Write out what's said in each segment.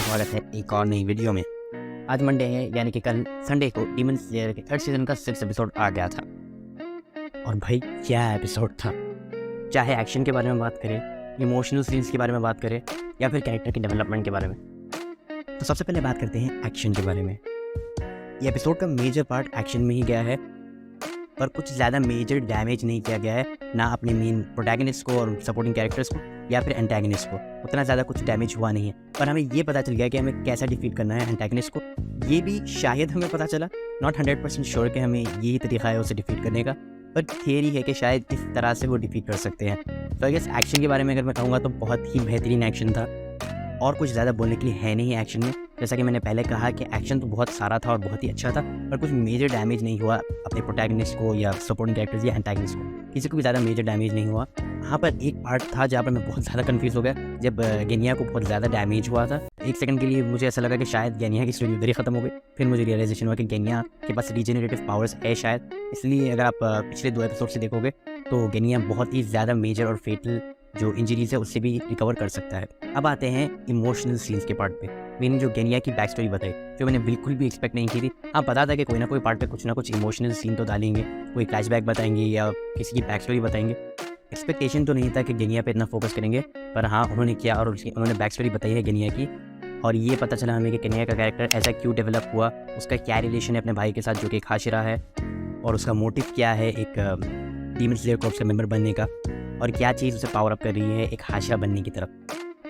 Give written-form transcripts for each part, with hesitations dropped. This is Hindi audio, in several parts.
स्वागत है एक और नई वीडियो में। आज मंडे है, यानी कि कल संडे को डीमन स्लेयर के 3rd सीजन का 6th एपिसोड आ गया था। और भाई क्या एपिसोड था। चाहे एक्शन के बारे में बात करें, इमोशनल सीन्स के बारे में बात करें, या फिर कैरेक्टर के डेवलपमेंट के बारे में। तो सबसे पहले बात करते हैं एक्शन के बारे में। ये एपिसोड का मेजर पार्ट एक्शन में ही गया है, पर कुछ ज़्यादा मेजर डैमेज नहीं किया गया है, ना अपने मेन प्रोटैगनिस्ट को और सपोर्टिंग कैरेक्टर्स को या फिर एंटैगनिस्ट को। उतना ज़्यादा कुछ डैमेज हुआ नहीं है, पर हमें ये पता चल गया कि हमें कैसा डिफीट करना है एंटैगनिस्ट को। ये भी शायद हमें पता चला, नॉट 100% श्योर कि हमें यही तरीका है उसे डिफीट करने का, पर थियरी है कि शायद इस तरह से वो डिफीट कर सकते हैं। तो आई गेस एक्शन के बारे में अगर मैं कहूँगा तो बहुत ही बेहतरीन एक्शन था, और कुछ ज़्यादा बोलने के लिए है नहीं एक्शन में। जैसा कि मैंने पहले कहा कि एक्शन तो बहुत सारा था और बहुत ही अच्छा था, पर कुछ मेजर डैमेज नहीं हुआ अपने प्रोटैगनिस्ट को या सपोर्टिंग कैरेक्टर्स या एंटैगनिस्ट को, किसी को भी ज़्यादा मेजर डैमेज नहीं हुआ। हाँ, पर एक पार्ट था जहाँ पर मैं बहुत ज़्यादा कंफ्यूज हो गया, जब गेनिया को बहुत ज़्यादा डैमेज हुआ था। एक सेकंड के लिए मुझे ऐसा लगा कि शायद गेनिया की स्टोरी उधर ही खत्म हो गई। फिर मुझे रियलाइजेशन हुआ कि गेनिया के पास रीजनरेटिव पावर्स है शायद, इसलिए अगर आप पिछले 2 एपिसोड से देखोगे तो गेनिया बहुत ही ज़्यादा मेजर और फेटल जो इंजरीज है उससे भी रिकवर कर सकता है। अब आते हैं इमोशनल सीन्स के पार्ट पे। मैंने जो गेनिया की बैक स्टोरी बताई, जो मैंने बिल्कुल भी एक्सपेक्ट नहीं की थी। हाँ, पता था कि कोई ना कोई पार्ट पे कुछ ना कुछ इमोशनल सीन तो डालेंगे, कोई फ्लैशबैक बताएंगे या किसी की बैक स्टोरी बताएंगे। एक्सपेक्टेशन तो नहीं था कि गेनिया पे इतना फोकस करेंगे, पर हाँ उन्होंने किया और उन्होंने बैक स्टोरी बताई है गेनिया की। और ये पता चला हमें कि गेनिया का कैरेक्टर ऐसा क्यों डेवलप हुआ, उसका क्या रिलेशन है अपने भाई के साथ जो कि एक हाशिरा है, और उसका मोटिव क्या है एक डीमन स्लेयर कॉर्प्स का मेंबर बनने का, और क्या चीज़ उसे पावर अप कर रही है एक हाशिरा बनने की तरफ।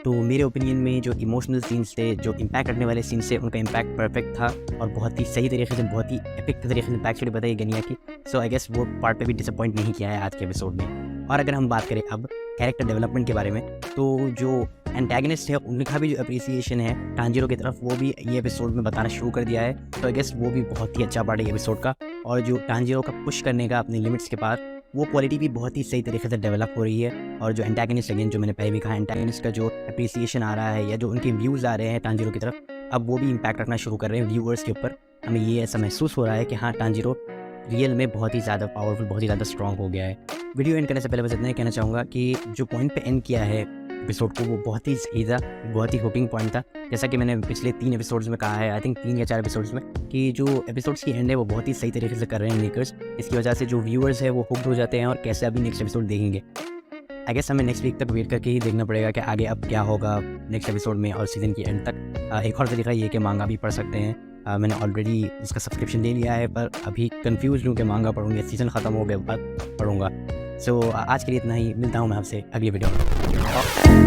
तो मेरे ओपिनियन में जो इमोशनल सीन्स थे, जो इम्पैक्ट रखने वाले सीन्स थे, उनका इम्पैक्ट परफेक्ट था और बहुत ही सही तरीके से, बहुत ही एपिक तरीके से बैक स्टोरी बताई गेनिया की। सो आई गेस वो पार्ट पे भी डिसअपॉइंट नहीं किया है आज के एपिसोड में। और अगर हम बात करें अब कैरेक्टर डेवलपमेंट के बारे में, तो जो एंटैगनिस्ट है उनका भी जो अप्रिसिएशन है टांजिरो की तरफ, वो भी ये एपिसोड में बताना शुरू कर दिया है। तो आई गेस वो भी बहुत ही अच्छा पार्ट है एपिसोड का। और जो टांजिरो का पुश करने का अपनी लिमिट्स के पार, वो क्वालिटी भी बहुत ही सही तरीके से डेवलप हो रही है। और जो एंटैगनिस्ट, अगेन जो मैंने पहले भी कहा, एंटैगनिस्ट का जो अप्रिसिएशन आ रहा है या जो उनके व्यूज़ आ रहे हैं टांजिरो की तरफ, अब वो भी इम्पैक्ट रखना शुरू कर रहे हैं व्यूअर्स के ऊपर। हमें ये ऐसा महसूस हो रहा है कि हाँ, टांजिरो रियल में बहुत ही ज़्यादा पावरफुल, बहुत ही ज़्यादा स्ट्रॉन्ग हो गया है। वीडियो एंड करने से पहले बस इतना ही कहना चाहूँगा कि जो पॉइंट पे एंड किया है एपिसोड को, वो बहुत ही सही था, बहुत ही हुकिंग पॉइंट था। जैसा कि मैंने पिछले 3 एपिसोड्स में कहा है, आई थिंक 3 या 4 एपिसोड्स में, कि जो एपिसोड्स की एंड है वो बहुत ही सही तरीके से कर रहे हैं मेकर्स। इसकी वजह से जो व्यूअर्स है वो हुक्ड हो जाते हैं और कैसे अभी नेक्स्ट एपिसोड देखेंगे। आई गेस हमें नेक्स्ट वीक तक वेट करके ही देखना पड़ेगा कि आगे अब क्या होगा नेक्स्ट एपिसोड में और सीज़न की एंड तक। एक और तरीका ये कि मांगा भी पढ़ सकते हैं। मैंने ऑलरेडी उसका सब्सक्रिप्शन ले लिया है, पर अभी कन्फ्यूज हूँ कि मांगा पढ़ूँगा, सीज़न ख़त्म हो गया बाद पढ़ूँगा। सो आज के लिए इतना ही, मिलता हूँ मैं आपसे अगली वीडियो में।